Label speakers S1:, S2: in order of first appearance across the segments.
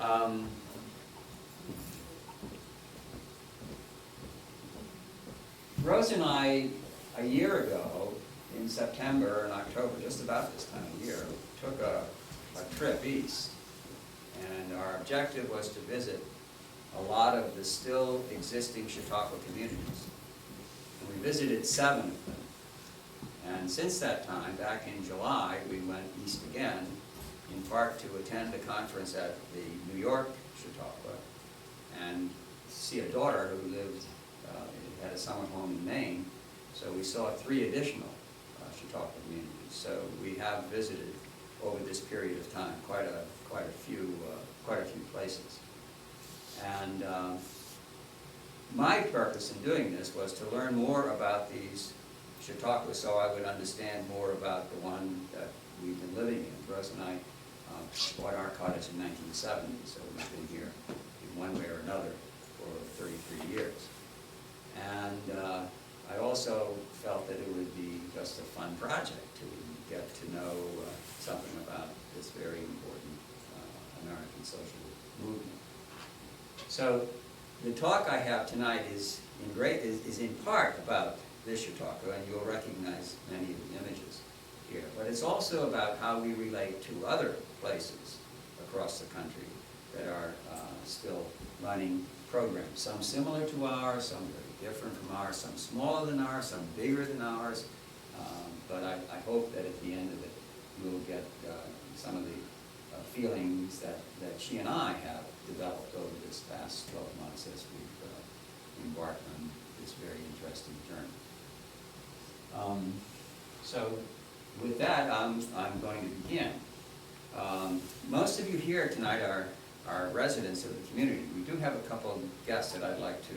S1: Um, Rose and I, a year ago, in September and October, just about this time of year, took a trip east. And our objective was to visit a lot of the still existing Chautauqua communities. And we visited 7 of them. And since that time, back in July, we went east again, in part to attend a conference at the New York Chautauqua and see a daughter who lived, had a summer home in Maine. So we saw 3 additional Chautauqua communities. So we have visited over this period of time quite a few places. And my purpose in doing this was to learn more about these Chautauqua, so I would understand more about the one that we've been living in. Rose and I bought our cottage in 1970, so we've been here in one way or another for 33 years. And I also felt that it would be just a fun project to get to know something about this very important American social movement. So the talk I have tonight is in part about this Chautauqua, and you'll recognize many of the images here. But it's also about how we relate to other places across the country that are still running programs. Some similar to ours, some very different from ours, some smaller than ours, some bigger than ours. But I hope that at the end of it, you'll get some of the feelings that she and I have developed over this past 12 months as we've embarked on this very interesting journey. So with that, I'm going to begin. Most of you here tonight are residents of the community. We do have a couple of guests that I'd like to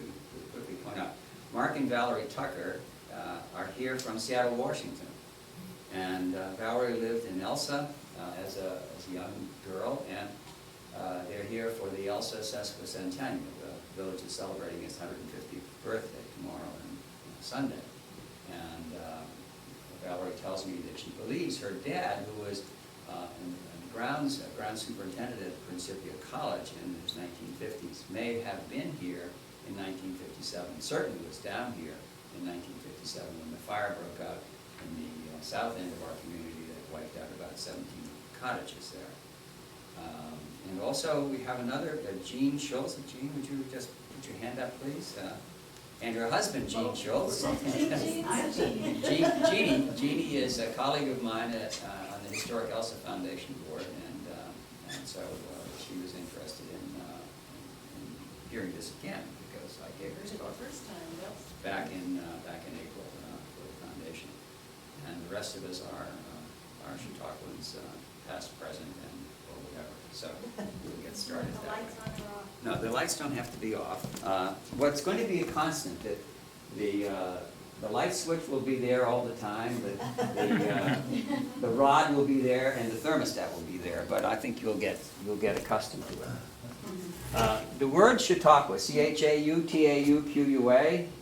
S1: quickly point out. Mark and Valerie Tucker are here from Seattle, Washington. And Valerie lived in Elsa as a young girl, and they're here for the Elsa Sesquicentennial. The village is celebrating its 150th birthday tomorrow and Sunday. And Valerie tells me that she believes her dad, who was ground superintendent at Principia College in the 1950s, may have been here in 1957, certainly was down here in 1957 when the fire broke out in the south end of our community that wiped out about 17 cottages there. And also we have another, Jean Schultz. Jean, would you just put your hand up, please? And her husband, Jean Schultz. Jeannie is a colleague of mine on the Historic Elsa Foundation board, and so she was interested in hearing this again because I gave her a talk back in April for the foundation, and the rest of us are Chautauquans, past, present, and or whatever. So we'll get started.
S2: The lights on or off?
S1: No, the lights don't have to be off. What's going to be a constant, that the light switch will be there all the time, the rod will be there, and the thermostat will be there. But I think you'll get accustomed to it. The word Chautauqua, C-H-A-U-T-A-U-Q-U-A,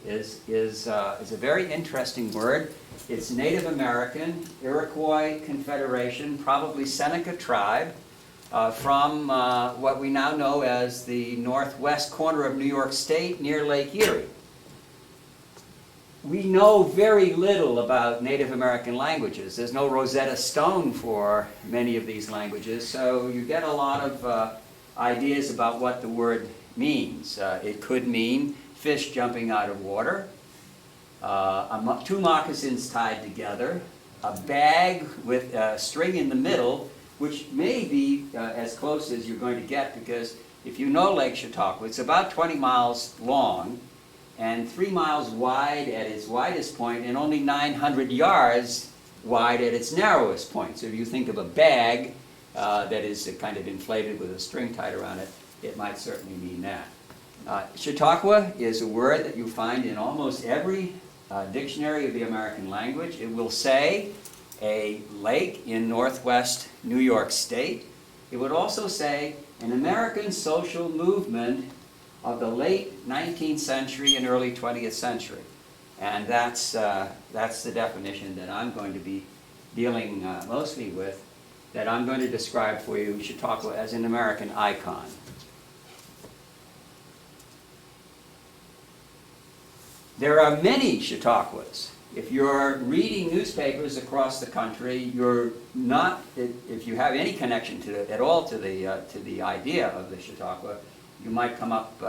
S1: is a very interesting word. It's Native American, Iroquois Confederation, probably Seneca tribe, from what we now know as the northwest corner of New York State near Lake Erie. We know very little about Native American languages. There's no Rosetta Stone for many of these languages, so you get a lot of ideas about what the word means. It could mean fish jumping out of water, 2 moccasins tied together, a bag with a string in the middle, which may be as close as you're going to get, because if you know Lake Chautauqua, it's about 20 miles long and 3 miles wide at its widest point and only 900 yards wide at its narrowest point. So if you think of a bag that is kind of inflated with a string tied around it, it might certainly mean that. Chautauqua is a word that you find in almost every dictionary of the American language. It will say a lake in northwest New York State. It would also say an American social movement of the late 19th century and early 20th century. And that's the definition that I'm going to be dealing mostly with, that I'm going to describe for you Chautauqua as an American icon. There are many Chautauquas. If you're reading newspapers across the country, you're not, if you have any connection to it at all to the idea of the Chautauqua, you might come up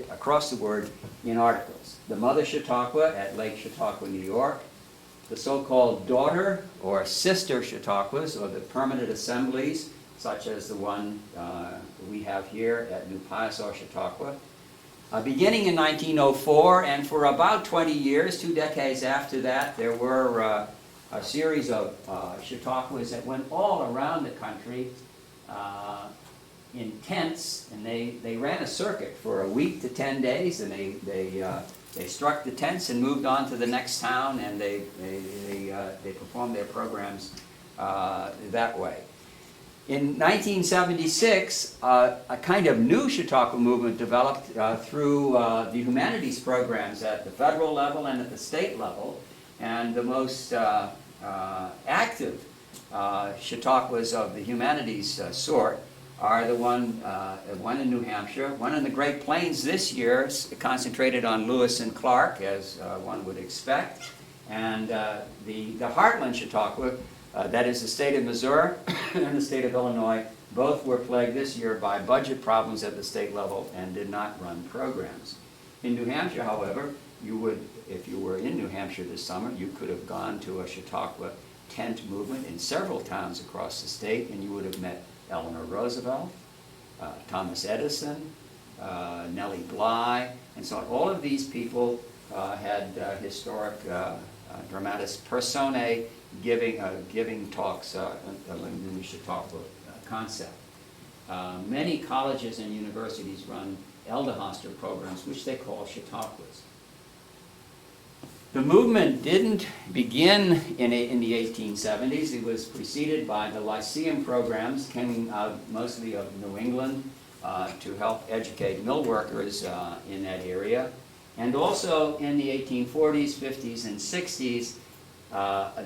S1: across the word in articles. The Mother Chautauqua at Lake Chautauqua, New York, the so-called daughter or sister Chautauquas, or the permanent assemblies, such as the one we have here at New Paso, Chautauqua. Beginning in 1904, and for about 20 years, 2 decades after that, there were a series of Chautauquas that went all around the country in tents, and they ran a circuit for a week to 10 days, and they struck the tents and moved on to the next town, and they performed their programs that way. In 1976, a kind of new Chautauqua movement developed through the humanities programs at the federal level and at the state level, and the most active Chautauquas of the humanities sort are the one in New Hampshire, one in the Great Plains this year, concentrated on Lewis and Clark, as one would expect, and the Heartland Chautauqua, that is the state of Missouri and the state of Illinois, both were plagued this year by budget problems at the state level and did not run programs. In New Hampshire, however, you would, if you were in New Hampshire this summer, you could have gone to a Chautauqua tent movement in several towns across the state, and you would have met Eleanor Roosevelt, Thomas Edison, Nellie Bly, and so on. All of these people had historic dramatis personae giving talks in the Chautauqua concept. Many colleges and universities run Elderhoster programs, which they call Chautauquas. The movement didn't begin in the 1870s. It was preceded by the Lyceum programs, coming out mostly of New England to help educate mill workers in that area. And also in the 1840s, 50s, and 60s,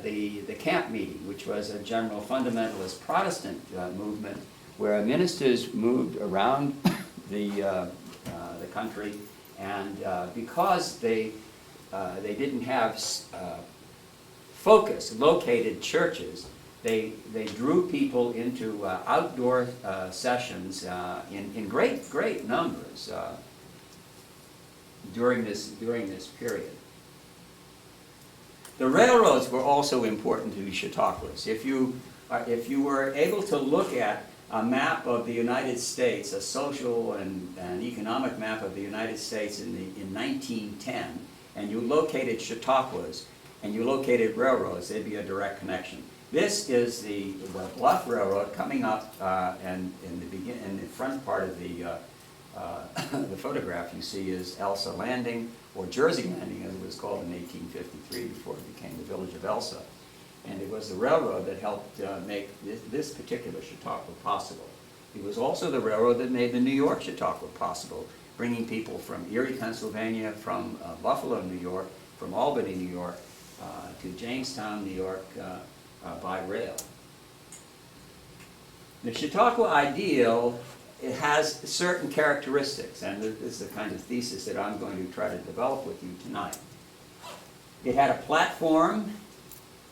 S1: the camp meeting, which was a general fundamentalist Protestant movement where ministers moved around the country, and because they didn't have focused, located churches, they drew people into outdoor sessions in great numbers during this period. The railroads were also important to the Chautauquas. If you were able to look at a map of the United States, a social and economic map of the United States in 1910, and you located Chautauquas and you located railroads, there'd be a direct connection. This is the Bluff Railroad coming up, and in the front part of the photograph you see is Elsa Landing, or Jersey Landing as it was called in 1853 before it became the village of Elsa. And it was the railroad that helped make this particular Chautauqua possible. It was also the railroad that made the New York Chautauqua possible, bringing people from Erie, Pennsylvania, from Buffalo, New York, from Albany, New York, to Jamestown, New York, by rail. The Chautauqua ideal, it has certain characteristics, and this is the kind of thesis that I'm going to try to develop with you tonight. It had a platform.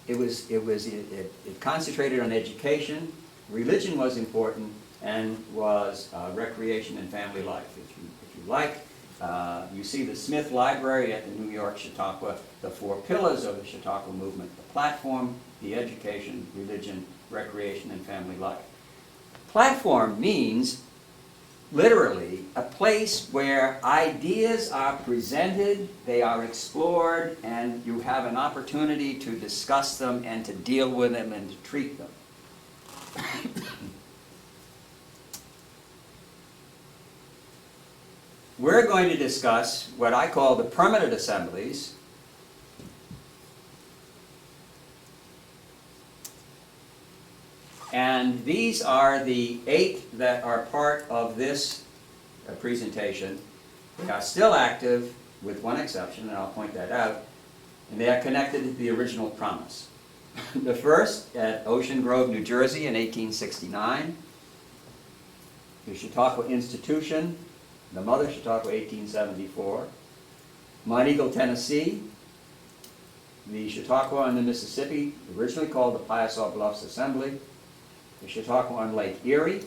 S1: It concentrated on education. Religion was important, and was recreation and family life. If you like, you see the Smith Library at the New York Chautauqua, the 4 pillars of the Chautauqua movement: the platform, the education, religion, recreation, and family life. Platform means literally a place where ideas are presented, they are explored, and you have an opportunity to discuss them and to deal with them and to treat them. We're going to discuss what I call the permanent assemblies. And these are the 8 that are part of this presentation. They are still active, with one exception, and I'll point that out, and they are connected to the original promise. The first at Ocean Grove, New Jersey in 1869. The Chautauqua Institution, the Mother Chautauqua, 1874. Monteagle, Tennessee, the Chautauqua on the Mississippi, originally called the Piasaw Bluffs Assembly, the Chautauqua on Lake Erie,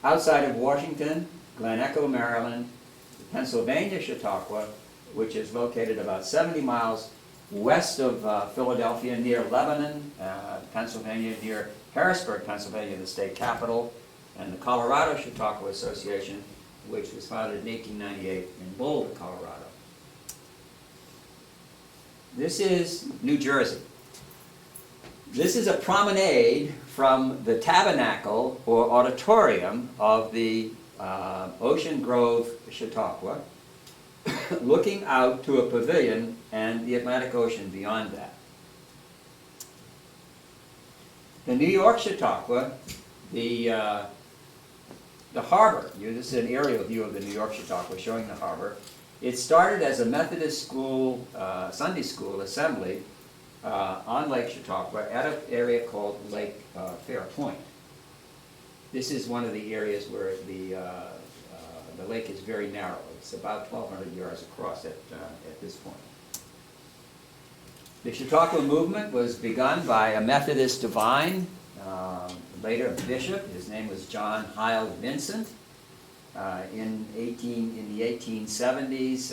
S1: outside of Washington, Glen Echo, Maryland, the Pennsylvania Chautauqua, which is located about 70 miles west of Philadelphia, near Lebanon, Pennsylvania, near Harrisburg, Pennsylvania, the state capital, and the Colorado Chautauqua Association, which was founded in 1898 in Boulder, Colorado. This is New Jersey. This is a promenade from the tabernacle or auditorium of the Ocean Grove Chautauqua, looking out to a pavilion and the Atlantic Ocean beyond that. The New York Chautauqua, the harbor, this is an aerial view of the New York Chautauqua showing the harbor. It started as a Methodist school, Sunday school assembly on Lake Chautauqua at an area called Lake Fair Point. This is one of the areas where the lake is very narrow. It's about 1,200 yards across at this point. The Chautauqua movement was begun by a Methodist divine, later a bishop. His name was John Hyle Vincent. In the 1870s,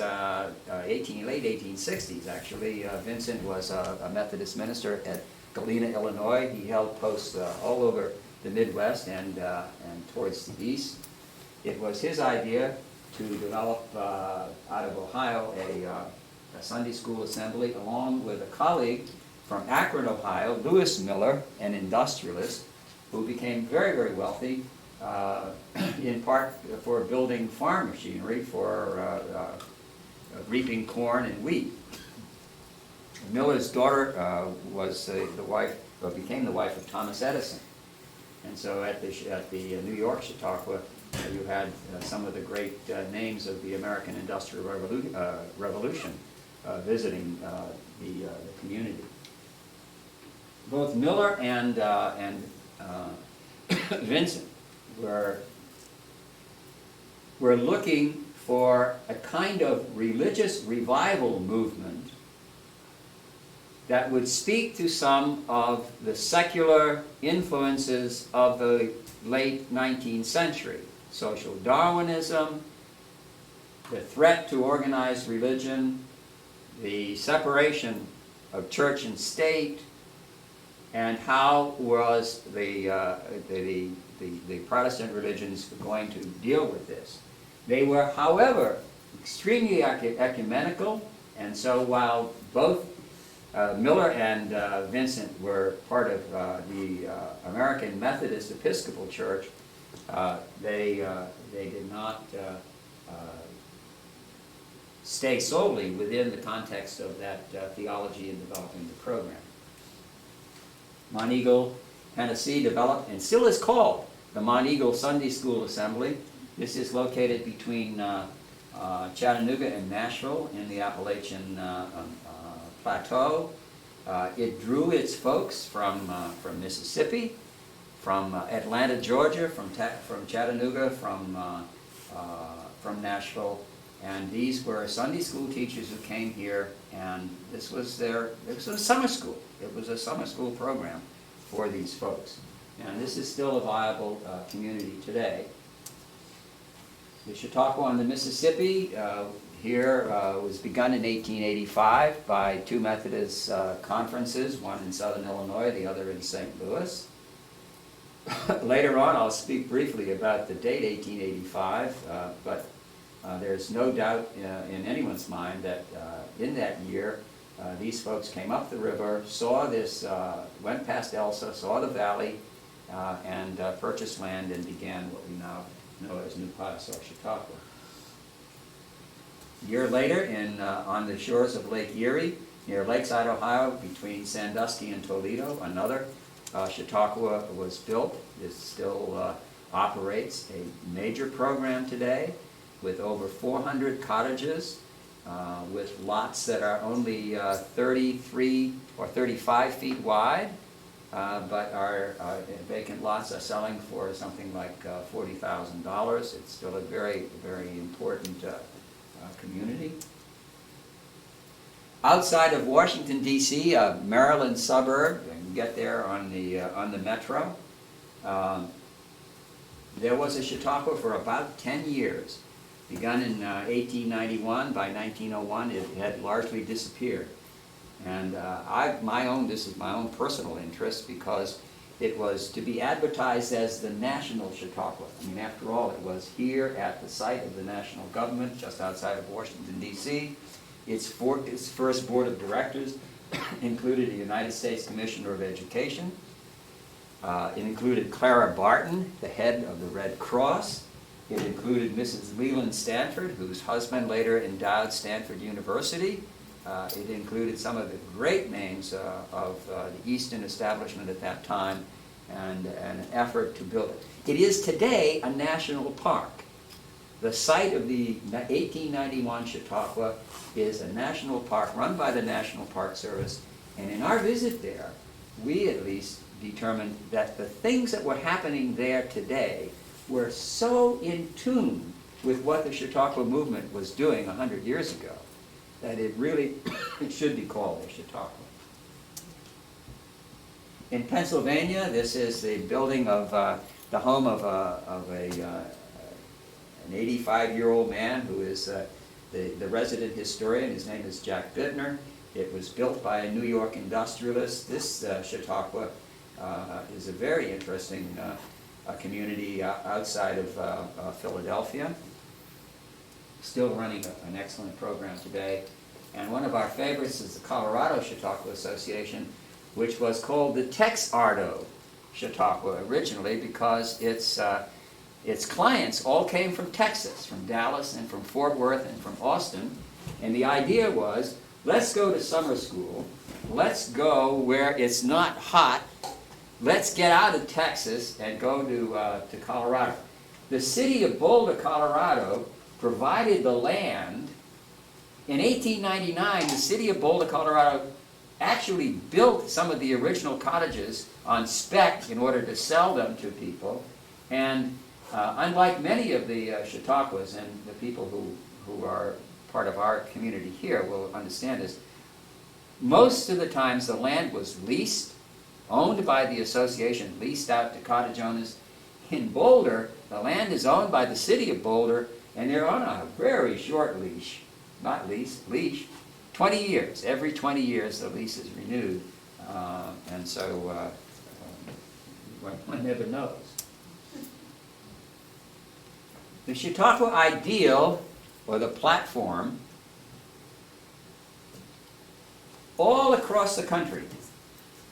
S1: late 1860s actually, Vincent was a Methodist minister at Galena, Illinois. He held posts all over the Midwest and towards the east. It was his idea to develop out of Ohio a Sunday school assembly, along with a colleague from Akron, Ohio, Lewis Miller, an industrialist, who became very, very wealthy, in part for building farm machinery for reaping corn and wheat. Miller's daughter was the wife, became the wife of Thomas Edison. And so at the New York Chautauqua, you had some of the great names of the American Industrial Revolution visiting the community. Both Miller and Vincent were looking for a kind of religious revival movement that would speak to some of the secular influences of the late 19th century. Social Darwinism, the threat to organized religion, the separation of church and state, and how was the Protestant religions going to deal with this. They were, however, extremely ecumenical, and so while both Miller and Vincent were part of the American Methodist Episcopal Church, they did not stay solely within the context of that theology in developing the program. Monteagle, Tennessee developed and still is called the Monteagle Sunday School Assembly. This is located between Chattanooga and Nashville in the Appalachian Plateau. It drew its folks from Mississippi, from Atlanta, Georgia, from Chattanooga, from Nashville, and these were Sunday school teachers who came here, and it was a summer school. It was a summer school program for these folks, and this is still a viable community today. The Chautauqua on the Mississippi here was begun in 1885 by two Methodist conferences, one in southern Illinois, the other in St. Louis. Later on, I'll speak briefly about the date 1885, but there's no doubt in anyone's mind that in that year, these folks came up the river, saw this, went past Elsa, saw the valley, and purchased land and began what we now know as New Piasaw, Chautauqua. A year later, on the shores of Lake Erie, near Lakeside, Ohio, between Sandusky and Toledo, another Chautauqua was built. It still operates a major program today with over 400 cottages, with lots that are only 33 or 35 feet wide, but our vacant lots are selling for something like $40,000. It's still a very, very important community. outside of Washington, D.C., a Maryland suburb. You can get there on the metro. There was a Chautauqua for about 10 years. Begun in 1891, by 1901 it had largely disappeared. And this is my own personal interest, because it was to be advertised as the National Chautauqua. I mean, after all, it was here at the site of the national government, just outside of Washington, D.C. Its first board of directors included a United States Commissioner of Education. It included Clara Barton, the head of the Red Cross. It included Mrs. Leland Stanford, whose husband later endowed Stanford University. It included some of the great names of the Eastern establishment at that time, and an effort to build it. It is today a national park. The site of the 1891 Chautauqua is a national park run by the National Park Service, and in our visit there, we at least determined that the things that were happening there today were so in tune with what the Chautauqua movement was doing 100 years ago, that it really it should be called a Chautauqua. In Pennsylvania, this is the building of the home of an 85-year-old man who is the resident historian. His name is Jack Bittner. It was built by a New York industrialist. This Chautauqua is a very interesting community outside of Philadelphia. Still running an excellent program today. And one of our favorites is the Colorado Chautauqua Association, which was called the Texardo Chautauqua originally, because its clients all came from Texas, from Dallas and from Fort Worth and from Austin. And the idea was, let's go to summer school, let's go where it's not hot, let's get out of Texas and go to Colorado. The city of Boulder, Colorado provided the land. In 1899, the city of Boulder, Colorado actually built some of the original cottages on spec in order to sell them to people. And unlike many of the Chautauquas, and the people who are part of our community here will understand this, most of the times the land was leased, owned by the association, leased out to cottage owners. In Boulder, the land is owned by the city of Boulder, and they're on a very short leash. Not leash, 20 years. Every 20 years the lease is renewed. And so one never knows. The Chautauqua ideal, or the platform, all across the country,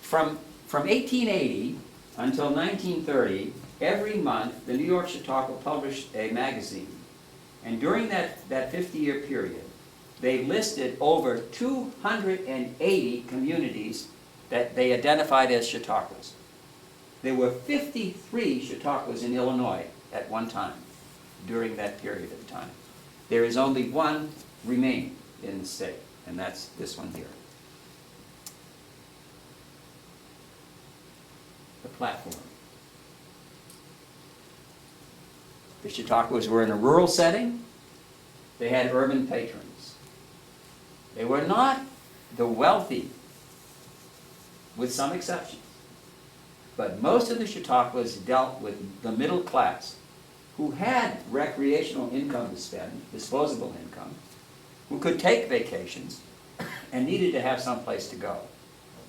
S1: from 1880 until 1930, every month the New York Chautauqua published a magazine. And during that 50-year period, they listed over 280 communities that they identified as Chautauquas. There were 53 Chautauquas in Illinois at one time, during that period of time. There is only one remaining in the state, and that's this one here. The platform. The Chautauquas were in a rural setting. They had urban patrons. They were not the wealthy, with some exceptions. But most of the Chautauquas dealt with the middle class, who had recreational income to spend, disposable income, who could take vacations, and needed to have some place to go.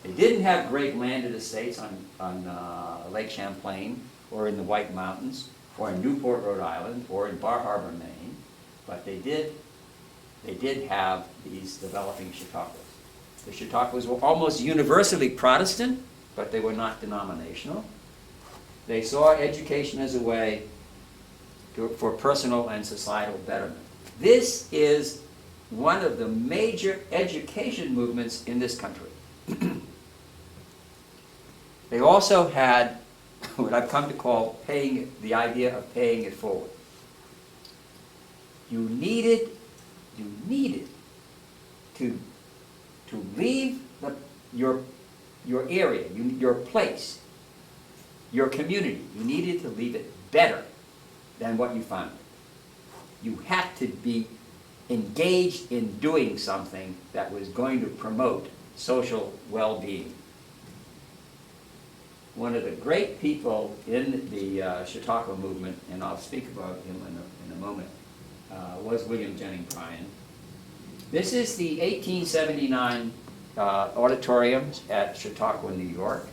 S1: They didn't have great landed estates on Lake Champlain, or in the White Mountains, or in Newport, Rhode Island, or in Bar Harbor, Maine, but they did have these developing Chautauquas. The Chautauquas were almost universally Protestant, but they were not denominational. They saw education as a way for personal and societal betterment. This is one of the major education movements in this country. They also had what I've come to call the idea of paying it forward. You needed to leave your area, your place, your community. You needed to leave it better than what you found it. You had to be
S2: engaged in doing something that was going to promote social well-being. One of the great people in the Chautauqua movement, and I'll speak about him in a moment, was William Jennings Bryan. This is the 1879 auditorium at Chautauqua, New York.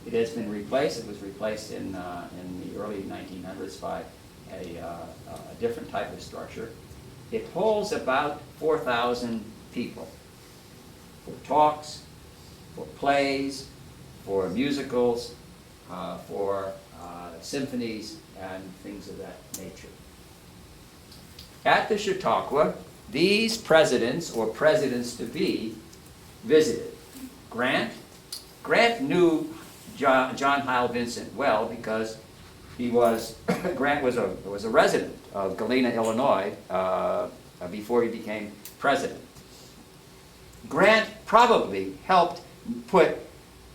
S2: It has been replaced. It was replaced in the early 1900s by a different type of structure. It holds about 4,000 people for talks, for plays, for musicals, for symphonies, and things of that nature. At the Chautauqua, these presidents, or presidents-to-be, visited. Grant knew John Hyle Vincent well because Grant was a resident of Galena, Illinois, before he became president. Grant probably helped put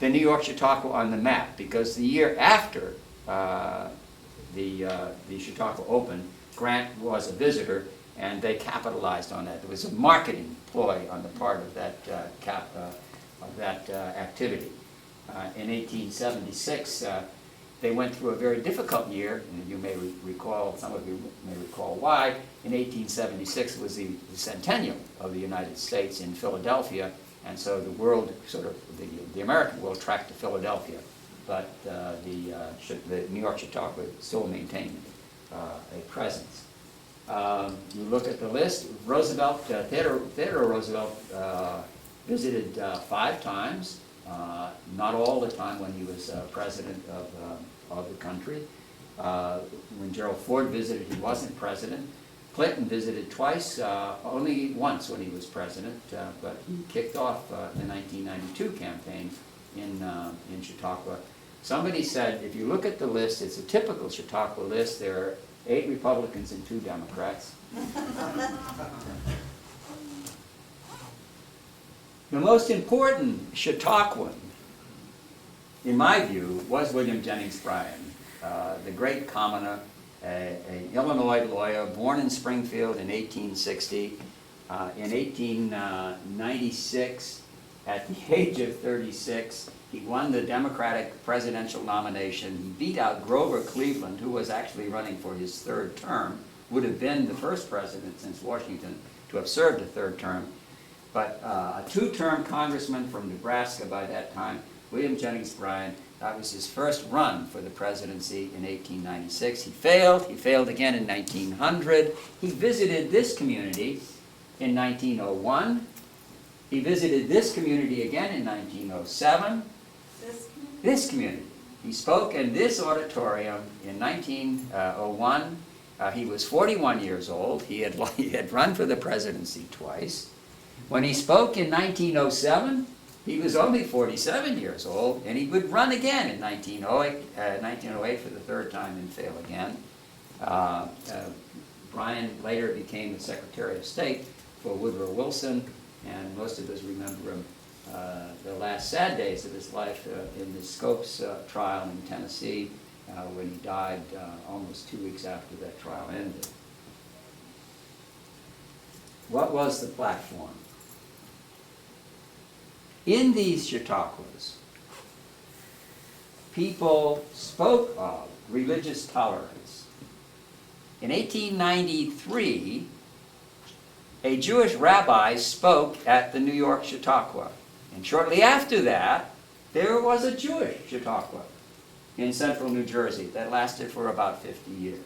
S2: the New York Chautauqua on the map because the year after the Chautauqua opened, Grant was a visitor, and they capitalized on that. There was a marketing ploy on the part of that activity. In 1876, they went through a very difficult year, and you may recall, some of you may recall why. In 1876 was the centennial of the United States in Philadelphia, and so the world, the American world, tracked to Philadelphia, but the New York Chautauqua still maintained a presence. You look at the list. Roosevelt, Theodore Roosevelt, visited 5 times. Not all the time when he was president of the country. When Gerald Ford visited, he wasn't president. Clinton visited twice, only once when he was president, but he kicked off the 1992 campaign in Chautauqua. Somebody said, if you look at the list, it's a typical Chautauqua list. There are 8 Republicans and 2 Democrats. The most important Chautauquan, in my view, was William Jennings Bryan, the great commoner, an Illinois lawyer, born in Springfield in 1860. In 1896, at the age of 36, he won the Democratic presidential nomination. He beat out Grover Cleveland, who was actually running for his 3rd term, would have been the first president since Washington to have served a 3rd term. But a 2-term congressman from Nebraska by that time, William Jennings Bryan, that was his first run for the presidency in 1896. He failed. He failed again in 1900. He visited this community in 1901. He visited this community again in 1907. This community. He spoke in this auditorium in 1901. He was 41 years old. He had run for the presidency twice. When he spoke in 1907, he was only 47 years old, and he would run again in 1908 for the 3rd time and fail again. Bryan later became the Secretary of State for Woodrow Wilson, and most of us remember him the last sad days of his life in the Scopes trial in Tennessee, when he died almost 2 weeks after that trial ended. What was the platform? In these Chautauquas, people spoke of religious tolerance. In 1893, a Jewish rabbi spoke at the New York Chautauqua. And shortly after that, there was a Jewish Chautauqua in central New Jersey that lasted for about 50 years.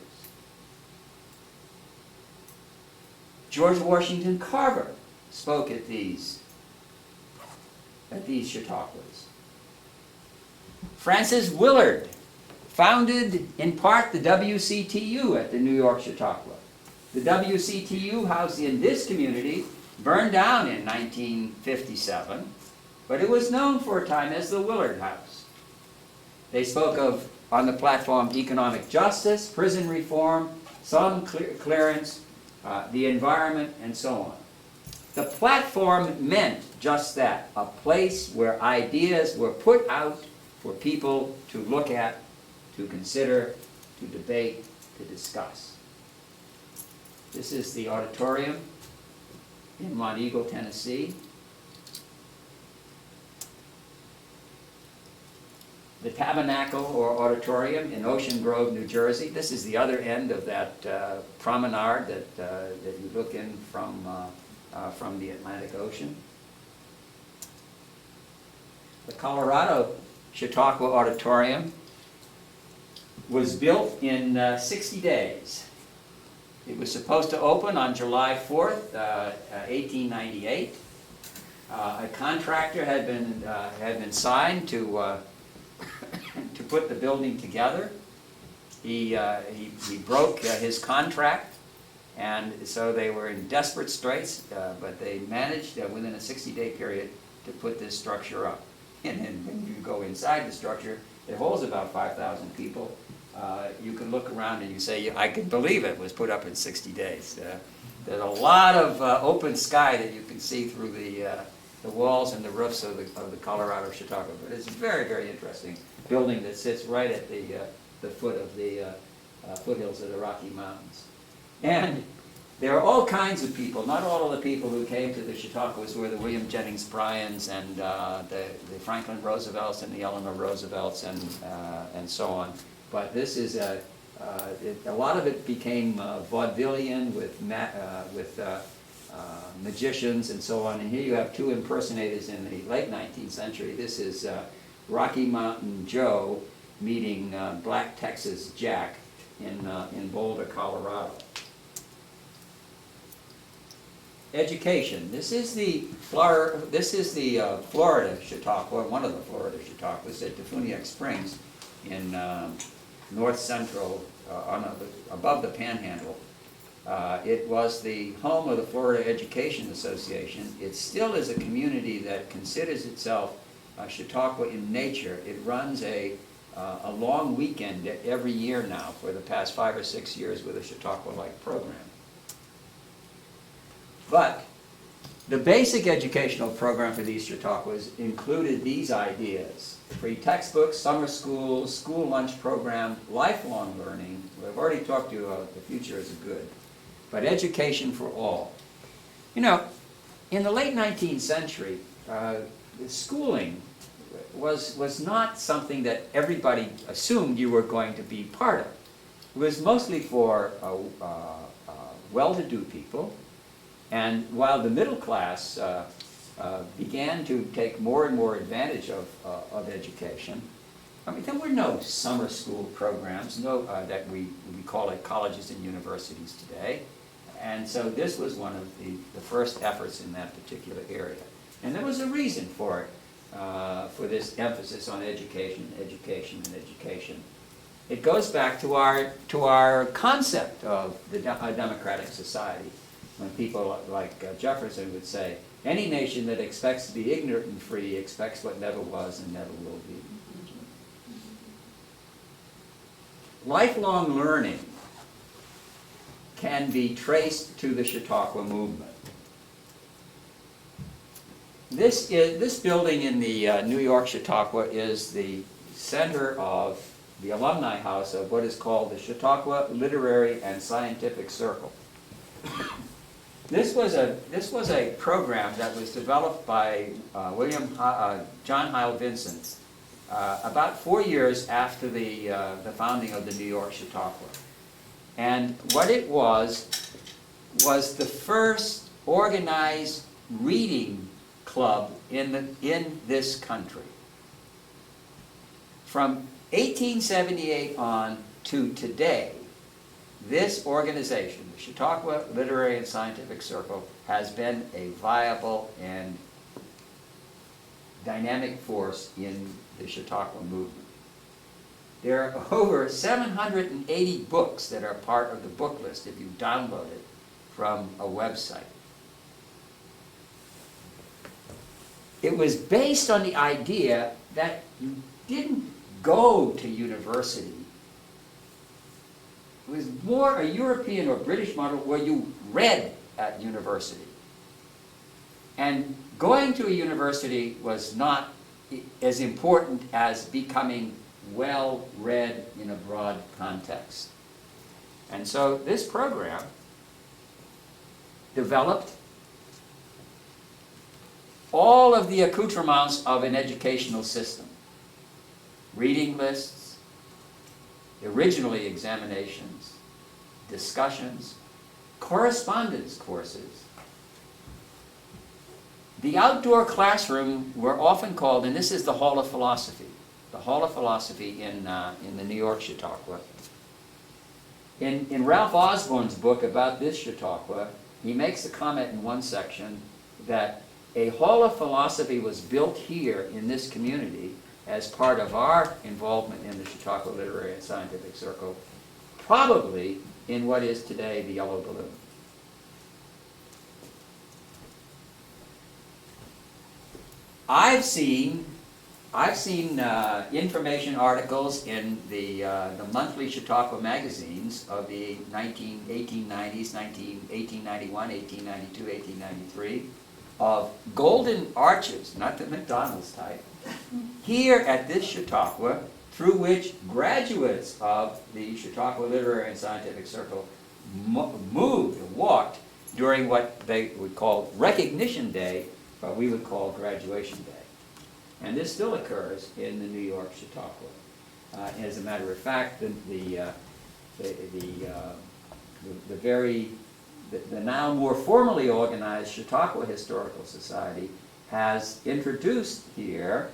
S2: George Washington Carver spoke at these Chautauquas. Francis Willard founded in part the WCTU at the New York Chautauqua. The WCTU housed in this community burned down in 1957, but it was known for a time as the Willard House. They spoke of, on the platform, economic justice, prison reform, slum clearance, the environment, and so on. The platform meant just that, a place where ideas were put out for people to look at, to consider, to debate, to discuss. This is the auditorium. in Monteagle, Tennessee. The Tabernacle or Auditorium in Ocean Grove, New Jersey. This is the other end of that promenade that you look in from the Atlantic Ocean. The Colorado Chautauqua Auditorium was built in 60 days. It was supposed to open on July 4th, 1898. A contractor had been signed to put the building together. He broke his contract, and so they were in desperate straits, but they managed within a 60-day period to put this structure up. And then when you go inside the structure, it holds about 5,000 people. You can look around and you say, I can believe it was put up in 60 days. There's a lot of open sky that you can see through the walls and the roofs of the Colorado Chautauqua. But it's a very, very interesting building that sits right at the foot of the foothills of the Rocky Mountains. And there are all kinds of people. Not all of the people who came to the Chautauquas were the William Jennings Bryans and the Franklin Roosevelts and the Eleanor Roosevelts and so on. But this is a lot of it became vaudevillian with magicians and so on. And here you have two impersonators in the late 19th century. This is Rocky Mountain Joe meeting Black Texas Jack in Boulder, Colorado. Education. This is the Florida Chautauqua, one of the Florida Chautauquas at Defuniak Springs in north central, above the Panhandle. It was the home of the Florida Education Association. It still is a community that considers itself Chautauqua in nature. It runs a long weekend every year now for the past 5 or 6 years with a Chautauqua-like program. But the basic educational program for these Chautauquas included these ideas: free textbooks, summer schools, school lunch program, lifelong learning. We've already talked to you about the future as a good, but education for all. You know, in the late 19th century, schooling was not something that everybody assumed you were going to be part of. It was mostly for well-to-do people. And while the middle class began to take more and more advantage of education, I mean, there were no summer school programs, that we call it colleges and universities today. And so this was one of the first efforts in that particular area. And there was a reason for it, for this emphasis on education, education, and education. It goes back to our concept of a democratic society. When people like Jefferson would say, any nation that expects to be ignorant and free expects what never was and never will be. Lifelong learning can be traced to the Chautauqua movement. This building in the New York Chautauqua is the center of the alumni house of what is called the Chautauqua Literary and Scientific Circle. This was a program that was developed by John Hyle Vincent about 4 years after the founding of the New York Chautauqua. And what it was the first organized reading club in this country. From 1878 on to today, this organization, the Chautauqua Literary and Scientific Circle, has been a viable and dynamic force in the Chautauqua movement. There are over 780 books that are part of the book list if you download it from a website. It was based on the idea that you didn't go to university. It was more a European or British model where you read at university. And going to a university was not as important as becoming well-read in a broad context. And so this program developed all of the accoutrements of an educational system. Reading lists, originally examinations, discussions, correspondence courses. The outdoor classroom were often called, and this is the Hall of Philosophy, the Hall of Philosophy in the New York Chautauqua. In Ralph Osborne's book about this Chautauqua, he makes a comment in one section that a Hall of Philosophy was built here in this community as part of our involvement in the Chautauqua Literary and Scientific Circle, probably in what is today the Yellow Balloon. I've seen information articles in the monthly Chautauqua magazines of the 1890s, 1891, 1892, 1893, of golden arches, not the McDonald's type, here at this Chautauqua, through which graduates of the Chautauqua Literary and Scientific Circle moved and walked during what they would call Recognition Day, but we would call Graduation Day. And this still occurs in the New York Chautauqua. As a matter of fact, the now more formally organized Chautauqua Historical Society has introduced here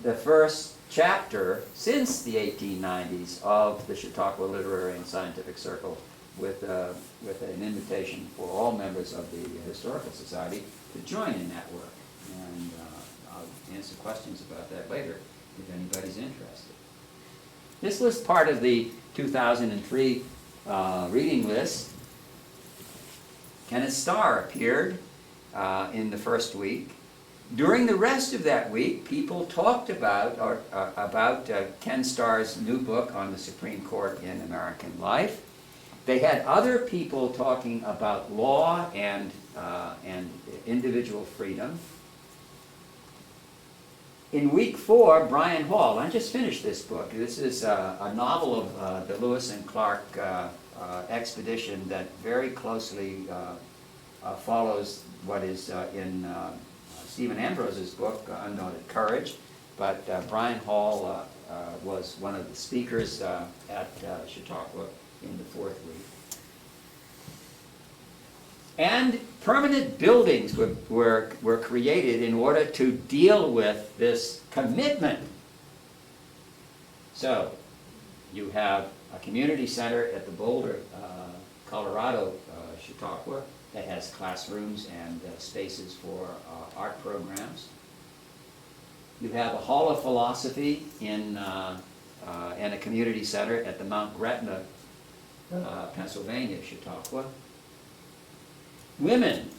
S2: the first chapter since the 1890s of the Chautauqua Literary and Scientific Circle with an invitation for all members of the Historical Society to join in that work. And I'll answer questions about that later if anybody's interested. This was part of the 2003 reading list. Kenneth Starr appeared in the first week. During the rest of that week, people talked about Ken Starr's new book on the Supreme Court in American life. They had other people talking about law and individual freedom. In week 4, Brian Hall, I just finished this book. This is a novel of the Lewis and Clark expedition that very closely follows what is in Stephen Ambrose's book, Undaunted Courage. But Brian Hall was one of the speakers at Chautauqua in the 4th week. And permanent buildings were created in order to deal with this commitment. So, you have a community center at the Boulder, Colorado, Chautauqua that has classrooms and spaces for art programs. You have a Hall of Philosophy and a community center at the Mount Gretna, Pennsylvania, Chautauqua. Women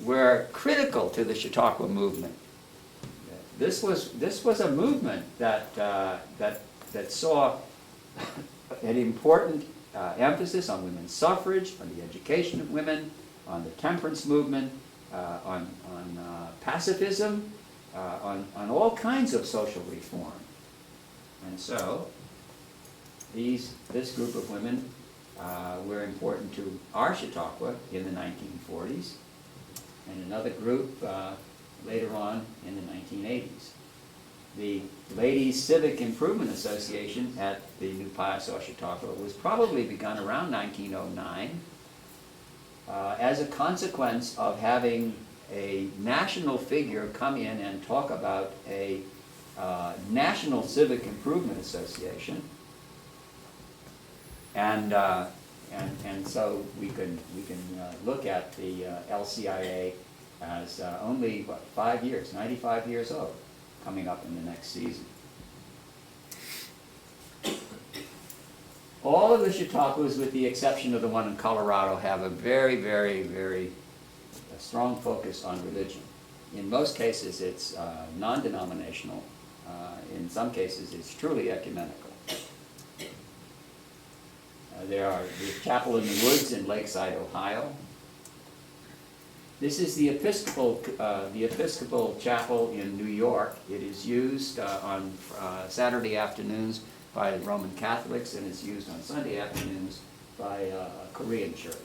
S2: were critical to the Chautauqua movement. This was a movement that saw an important emphasis on women's suffrage, on the education of women, on the temperance movement, on pacifism, on all kinds of social reform. And so, this group of women were important to our Chautauqua in the 1940s, and another group later on in the 1980s. The Ladies Civic Improvement Association at the New Piasaw Chautauqua was probably begun around 1909 as a consequence of having a national figure come in and talk about a National Civic Improvement Association. And so we can look at the LCIA as only, 5 years, 95 years old, coming up in the next season. All of the Chautauquas, with the exception of the one in Colorado, have a very, very, very strong focus on religion. In most cases, it's non-denominational. In some cases, it's truly ecumenical. There are the Chapel in the Woods in Lakeside, Ohio. This is the Episcopal Chapel in New York. It is used on Saturday afternoons by Roman Catholics, and it's used on Sunday afternoons by a Korean church.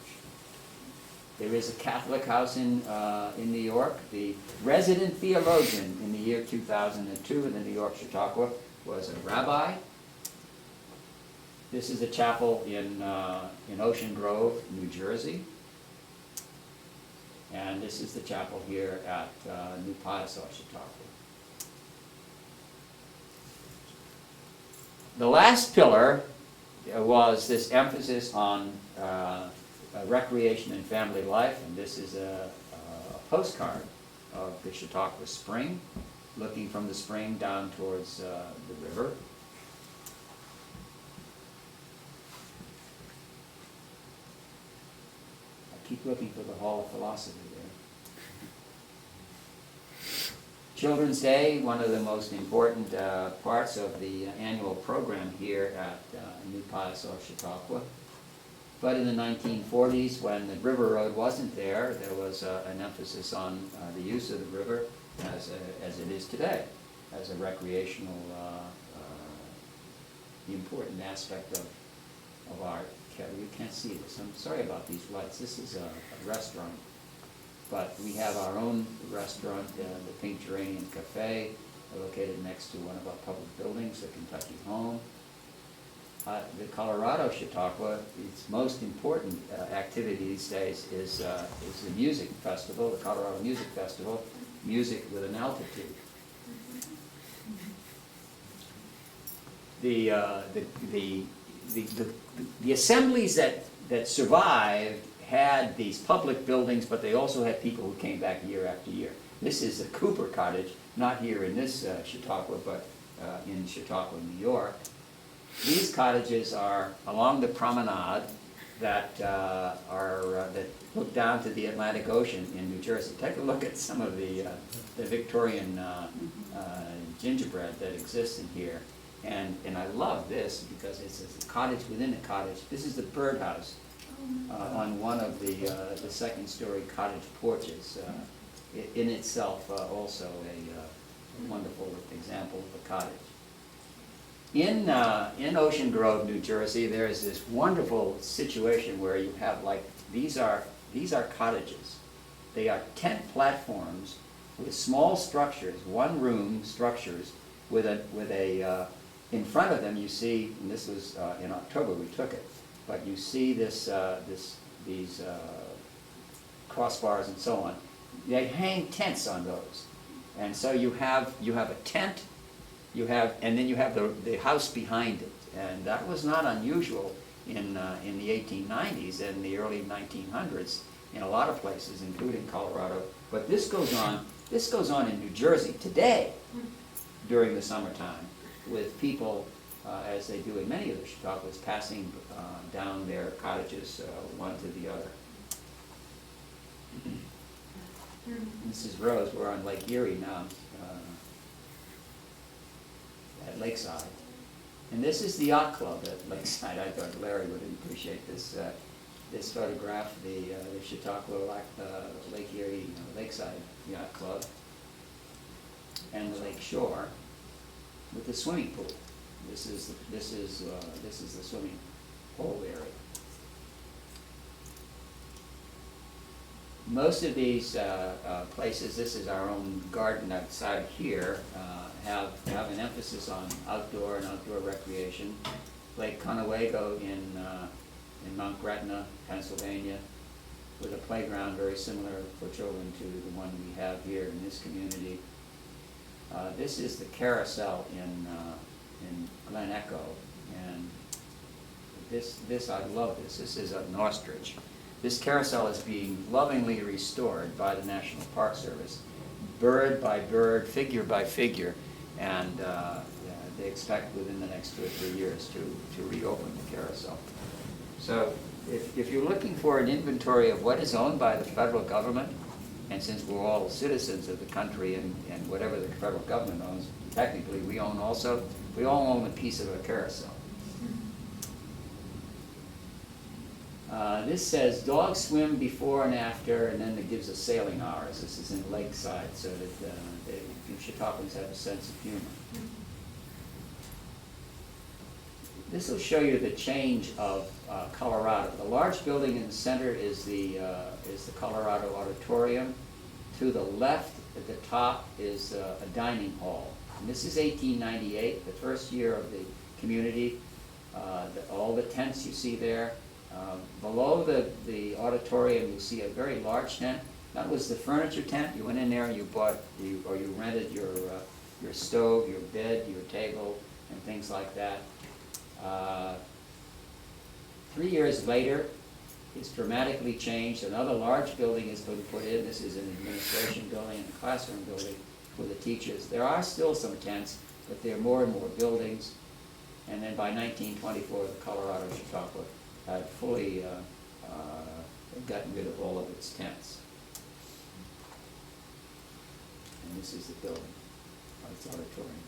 S2: There is a Catholic house in New York. The resident theologian in the year 2002 in the New York Chautauqua was a rabbi. This is a chapel in Ocean Grove, New Jersey. And this is the chapel here at New Palazzo, Chautauqua. The last pillar was this emphasis on recreation and family life, and this is a postcard of the Chautauqua Spring, looking from the spring down towards the river. I keep looking for the Hall of Philosophy there. Children's Day, one of the most important parts of the annual program here at New Palazzo, Chautauqua. But in the 1940s, when the river road wasn't there, there was an emphasis on the use of the river as it is today, as a recreational, important aspect of art. You can't see this. I'm sorry about these lights. This is a restaurant. But we have our own restaurant, the Pink Geranium Cafe, located next to one of our public buildings, the Kentucky Home. The Colorado Chautauqua, its most important activity these days is the music festival, the Colorado Music Festival, music with an altitude. The assemblies that survived had these public buildings, but they also had people who came back year after year. This is the Cooper Cottage, not here in this Chautauqua, but in Chautauqua, New York. These cottages are along the promenade that that look down to the Atlantic Ocean in New Jersey. Take a look at some of the Victorian gingerbread that exists in here. And I love this because it's a cottage within a cottage. This is the birdhouse on one of the second-story cottage porches. In itself, also a wonderful example of a cottage. In Ocean Grove, New Jersey, there is this wonderful situation where you have these are cottages. They are tent platforms with small structures, one-room structures, with a in front of them you see, and this was in October we took it, but you see these crossbars and so on. They hang tents on those, and so you have a tent, and then you have the house behind it, and that was not unusual in the 1890s and the early 1900s in a lot of places, including Colorado. But this goes on in New Jersey today during the summertime, with people, as they do in many of the Chautauquas, passing down their cottages one to the other. This is Rose. We're on Lake Erie now, at Lakeside. And this is the yacht club at Lakeside. I thought Larry would appreciate this this photograph, the Chautauqua Lake Erie Lakeside Yacht Club, and the lake shore with the swimming pool. This is the swimming pool area. Most of these places, this is our own garden outside here, have an emphasis on outdoor and outdoor recreation. Lake Conewago in Mount Gretna, Pennsylvania, with a playground very similar for children to the one we have here in this community. This is the carousel in Glen Echo, and this I love this. This is at Northridge. This carousel is being lovingly restored by the National Park Service, bird by bird, figure by figure, and they expect within the next 2 or 3 years to reopen the carousel. So if you're looking for an inventory of what is owned by the federal government, and since we're all citizens of the country and whatever the federal government owns, technically we all own a piece of a carousel. This says dogs swim before and after, and then it gives us sailing hours. This is in Lakeside, so that the Chautauquans have a sense of humor. This will show you the change of Colorado. The large building in the center is the Colorado Auditorium. To the left at the top is a dining hall. And this is 1898, the first year of the community. All the tents you see there. Below the auditorium, you see a very large tent. That was the furniture tent. You went in there and you bought, or you rented your stove, your bed, your table, and things like that. 3 years later, it's dramatically changed. Another large building has been put in. This is an administration building and a classroom building for the teachers. There are still some tents, but there are more and more buildings. And then by 1924, the Colorado Chautauqua had fully gotten rid of all of its tents. And this is the building, its auditorium.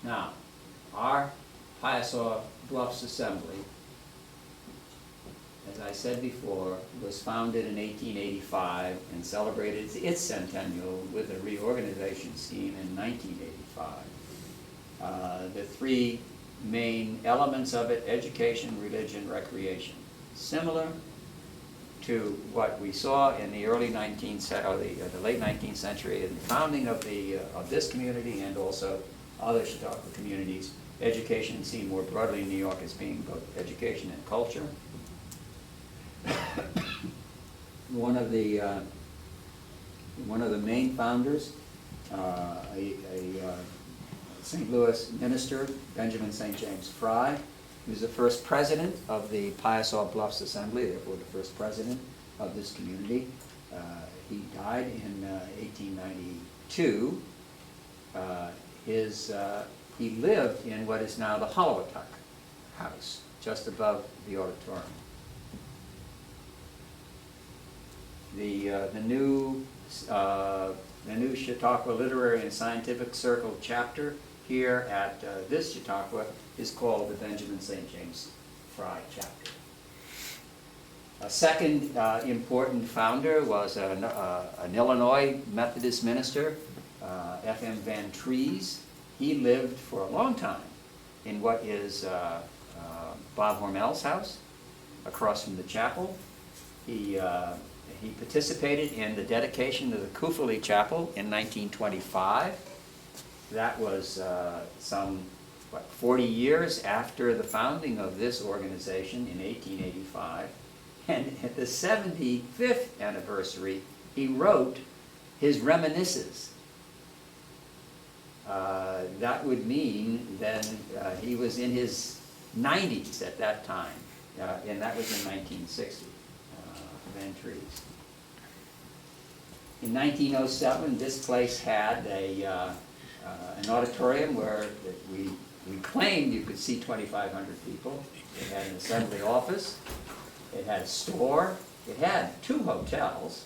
S2: Now, our Piasaw Bluffs Assembly, as I said before, was founded in 1885 and celebrated its centennial with a reorganization scheme in 1985. The three main elements of it: education, religion, recreation. Similar to what we saw in the early 19th or the late 19th century in the founding of this community and also other Chautauqua communities. Education is seen more broadly in New York as being both education and culture. One of the main founders, a St. Louis minister, Benjamin St. James Fry, he was the first president of the Piasaw Bluffs Assembly, therefore the first president of this community. He died in 1892. He lived in what is now the Hollowatuck House, just above the auditorium. The new Chautauqua Literary and Scientific Circle chapter here at this Chautauqua is called the Benjamin St. James Fry chapter. A second important founder was an Illinois Methodist minister, F.M. Van Trees. He lived for a long time in what is Bob Hormel's house, across from the chapel. He participated in the dedication of the Kufali Chapel in 1925. That was 40 years after the founding of this organization in 1885. And at the 75th anniversary, he wrote his reminiscences. That would mean then he was in his 90s at that time, and that was in 1960, Van Trees. In 1907, this place had an auditorium where we claimed you could see 2,500 people. It had an assembly office. It had a store. It had 2 hotels.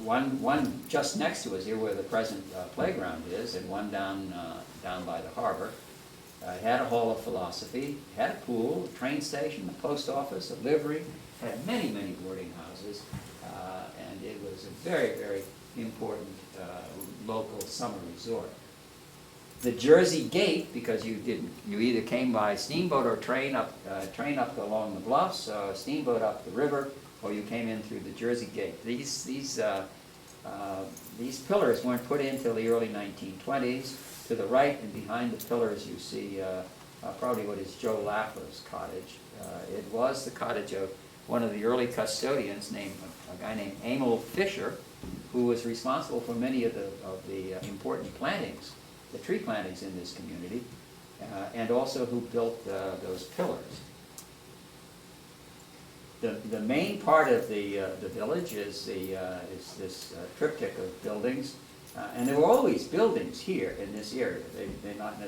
S2: One just next to us here where the present playground is, and one down by the harbor. It had a hall of philosophy. It had a pool, a train station, a post office, a livery. It had many, many boarding houses. And it was a very, very important local summer resort. The Jersey Gate, because you either came by steamboat or train up along the bluffs, steamboat up the river, or you came in through the Jersey Gate. These pillars weren't put in until the early 1920s. To the right and behind the pillars, you see probably what is Joe Lafler's cottage. It was the cottage of one of the early custodians, a guy named Emil Fisher, who was responsible for many of the important plantings, the tree plantings in this community, and also who built those pillars. The main part of the village is this triptych of buildings, and there were always buildings here in this area. They're not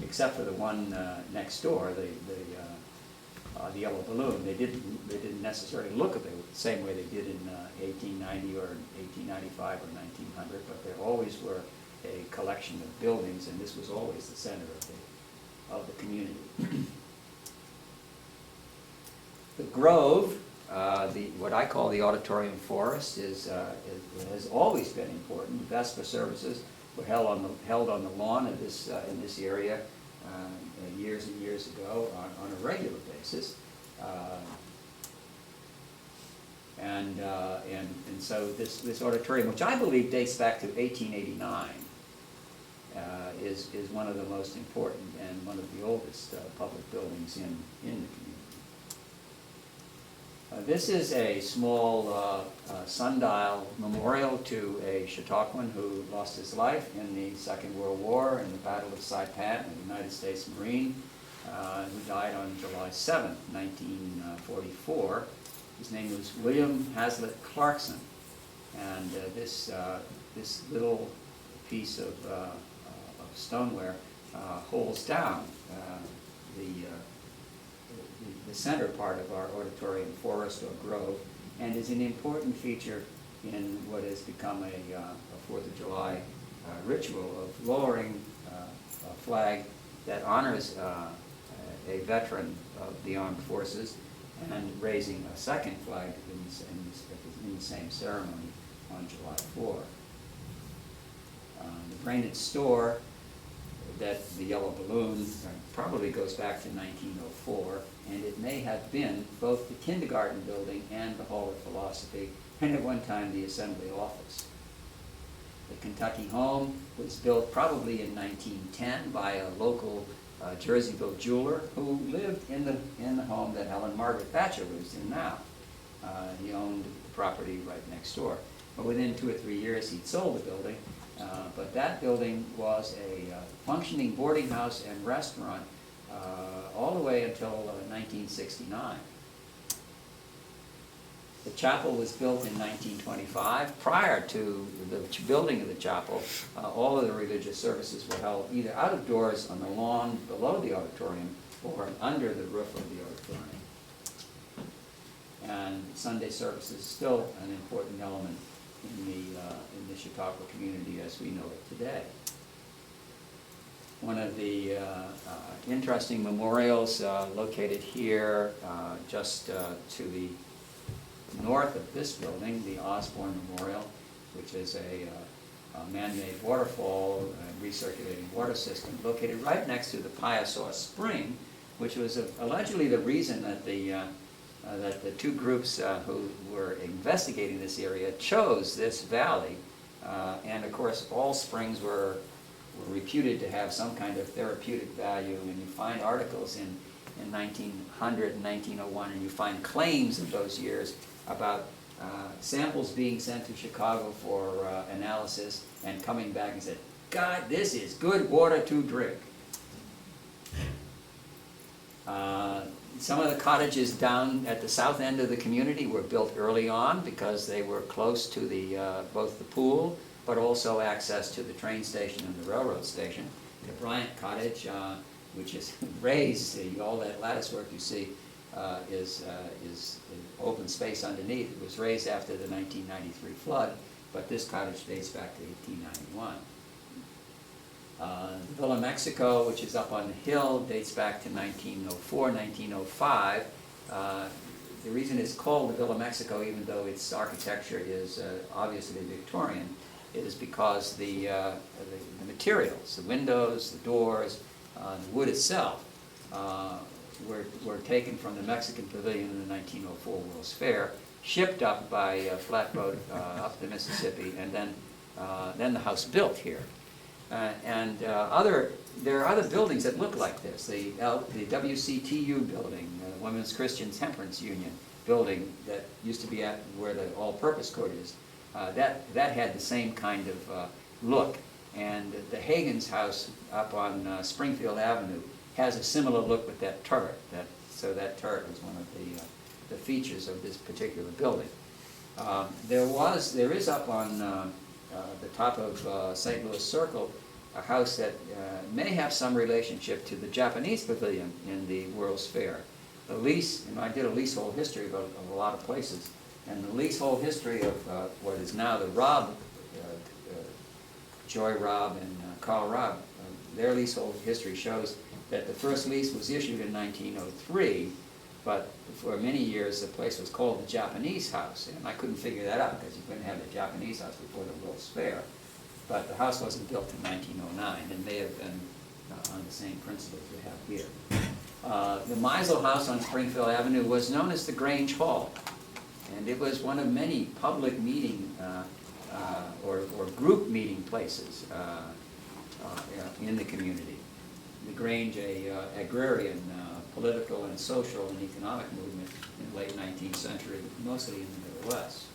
S2: except for the one next door, the Yellow Balloon. They didn't necessarily look at it the same way they did in 1890 or 1895 or 1900, but there always were a collection of buildings, and this was always the center of the community. The Grove, what I call the auditorium forest, has always been important. Vesper services were held on the lawn of this, in this area years and years ago on a regular basis. And so this auditorium, which I believe dates back to 1889, is one of the most important and one of the oldest public buildings in the community. This is a small sundial memorial to a Chautauquan who lost his life in the Second World War in the Battle of Saipan, a United States Marine, who died on July 7th, 1944. His name was William Hazlitt Clarkson, and this little piece of stoneware holds down the center part of our auditorium forest or grove, and is an important feature in what has become a 4th of July ritual of lowering a flag that honors a veteran of the armed forces, and raising a second flag in the same ceremony on July 4. The Brainerd store, that the yellow balloon probably goes back to 1904, and it may have been both the kindergarten building and the Hall of Philosophy, and at one time the Assembly office. The Kentucky home was built probably in 1910 by a local Jerseyville jeweler who lived in the home that Helen Margaret Thatcher lives in now. He owned the property right next door. But within 2 or 3 years, he'd sold the building. But that building was a functioning boarding house and restaurant all the way until 1969. The chapel was built in 1925. Prior to the building of the chapel, all of the religious services were held either out of doors on the lawn below the auditorium or under the roof of the auditorium. And Sunday service is still an important element in the Chautauqua community as we know it today. One of the interesting memorials located here just to the north of this building, the Osborne Memorial, which is a man-made waterfall and recirculating water system located right next to the Piasaw Spring, which was allegedly the reason that the two groups who were investigating this area chose this valley. And of course, all springs were reputed to have some kind of therapeutic value, and you find articles in 1900 and 1901, and you find claims of those years about samples being sent to Chicago for analysis and coming back and said, God, this is good water to drink. Some of the cottages down at the south end of the community were built early on because they were close to both the pool, but also access to the train station and the railroad station. The Bryant Cottage, which is raised, all that lattice work you see is open space underneath. It was raised after the 1993 flood, but this cottage dates back to 1891. The Villa Mexico, which is up on the hill, dates back to 1904, 1905. The reason it's called the Villa Mexico, even though its architecture is obviously Victorian, is because the materials, the windows, the doors, the wood itself, were taken from the Mexican Pavilion in the 1904 World's Fair, shipped up by flatboat up the Mississippi, and then the house built here. There are other buildings that look like this. The WCTU building, the Women's Christian Temperance Union building that used to be at where the all-purpose court is, that had the same kind of look. And the Hagen's house up on Springfield Avenue has a similar look with that turret. So that turret was one of the features of this particular building. There is up on the top of St. Louis Circle a house that may have some relationship to the Japanese pavilion in the World's Fair. The lease, I did a leasehold history of a lot of places, and the leasehold history of what is now the Robb, Joy Robb and Carl Robb, their leasehold history shows that the first lease was issued in 1903, but for many years the place was called the Japanese House, and I couldn't figure that out because you couldn't have the Japanese House before the World's Fair. but the house wasn't built in 1909, and may have been on the same principles we have here. The Meisel House on Springfield Avenue was known as the Grange Hall, and it was one of many public meeting or group meeting places in the community. The Grange, a agrarian, political and social and economic movement in the late 19th century, mostly in the Middle West.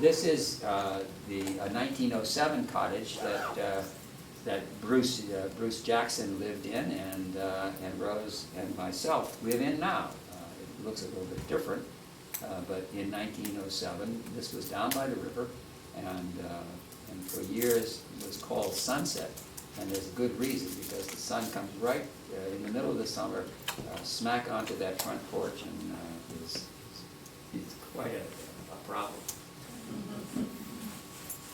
S2: This is the 1907 cottage that Bruce Jackson lived in, and Rose and myself live in now. It looks a little bit different, but in 1907, this was down by the river, and for years it was called Sunset, and there's a good reason, because the sun comes right in the middle of the summer, smack onto that front porch, and it's quite a problem.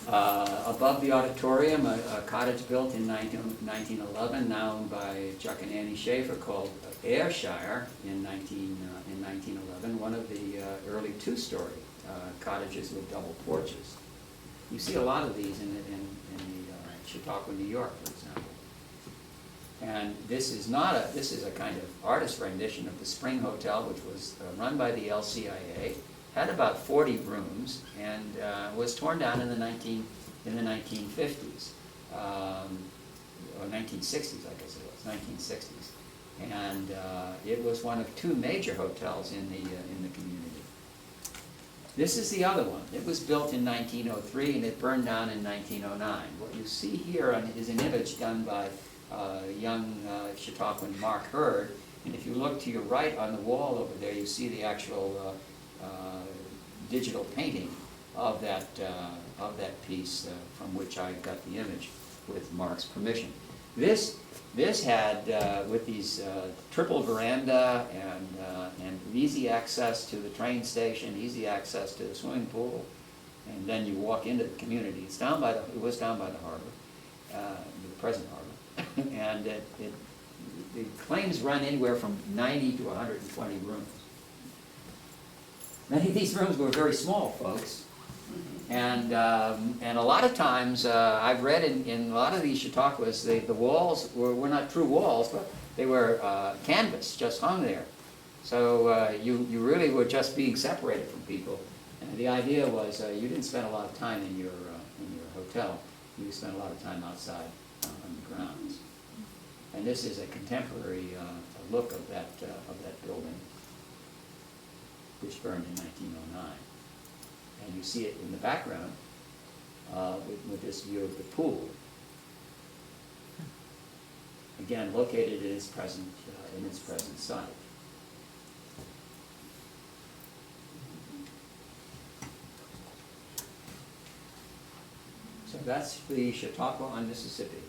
S2: Above the auditorium, a cottage built in 1911, now owned by Chuck and Annie Schaefer, called Ayrshire in 1911, one of the early two-story cottages with double porches. You see a lot of these in Chautauqua, New York, for example. And this is a kind of artist rendition of the Spring Hotel, which was run by the LCIA. Had about 40 rooms, and was torn down in the 1950s, or 1960s, I guess it was, 1960s, and it was one of two major hotels in the community. This is the other one. It was built in 1903, and it burned down in 1909. What you see here is an image done by young Chautauquan Mark Hurd, and if you look to your right on the wall over there, you see the actual digital painting of that piece from which I got the image with Mark's permission. This had with these triple veranda and easy access to the train station, easy access to the swimming pool, and then you walk into the community. It was down by the harbor, the present harbor, and the claims run anywhere from 90 to 120 rooms. Many of these rooms were very small, folks, and a lot of times I've read in a lot of these Chautauquas, the walls were not true walls, but they were canvas just hung there. So you really were just being separated from people, and the idea was you didn't spend a lot of time in your hotel. You spent a lot of time outside on the grounds. And this is a contemporary look of that building, which burned in 1909. And you see it in the background with this view of the pool. Again, located in its present site. So that's the Chautauqua on Mississippi.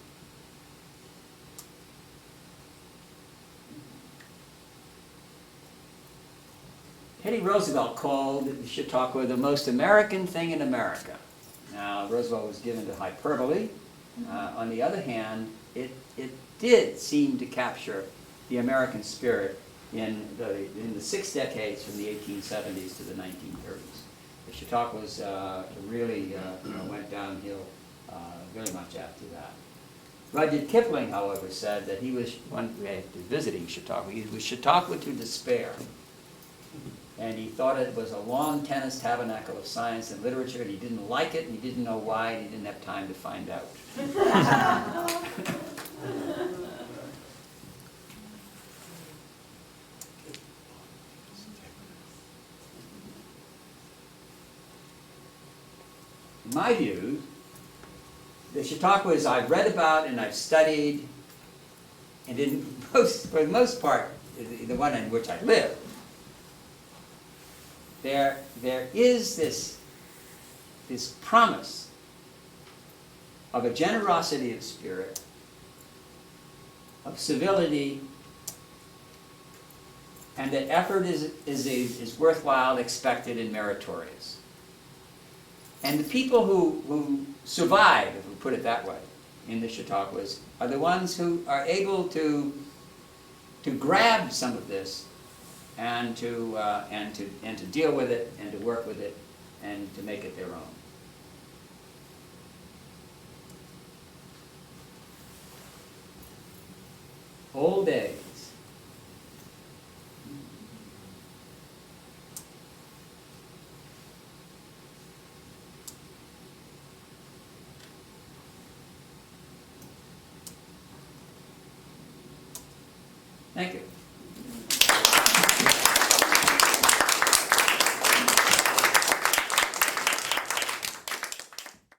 S2: Teddy Roosevelt called Chautauqua the most American thing in America. Now, Roosevelt was given to hyperbole. On the other hand, it did seem to capture the American spirit in the 6 decades from the 1870s to the 1930s. The Chautauquas really went downhill very much after that. Rudyard Kipling, however, said that he was, one day visiting Chautauqua, he was Chautauqua to despair. And he thought it was a long tennis tabernacle of science and literature, and he didn't like it, and he didn't know why, and he didn't have time to find out. In my view, the Chautauquas I've read about and I've studied, and for the most part, the one in which I live, there is this promise of a generosity of spirit, of civility, and that effort is worthwhile, expected, and meritorious. And the people who survive, if we put it that way, in the Chautauquas, are the ones who are able to grab some of this and to deal with it and to work with it and to make it their own. Old days. Thank you.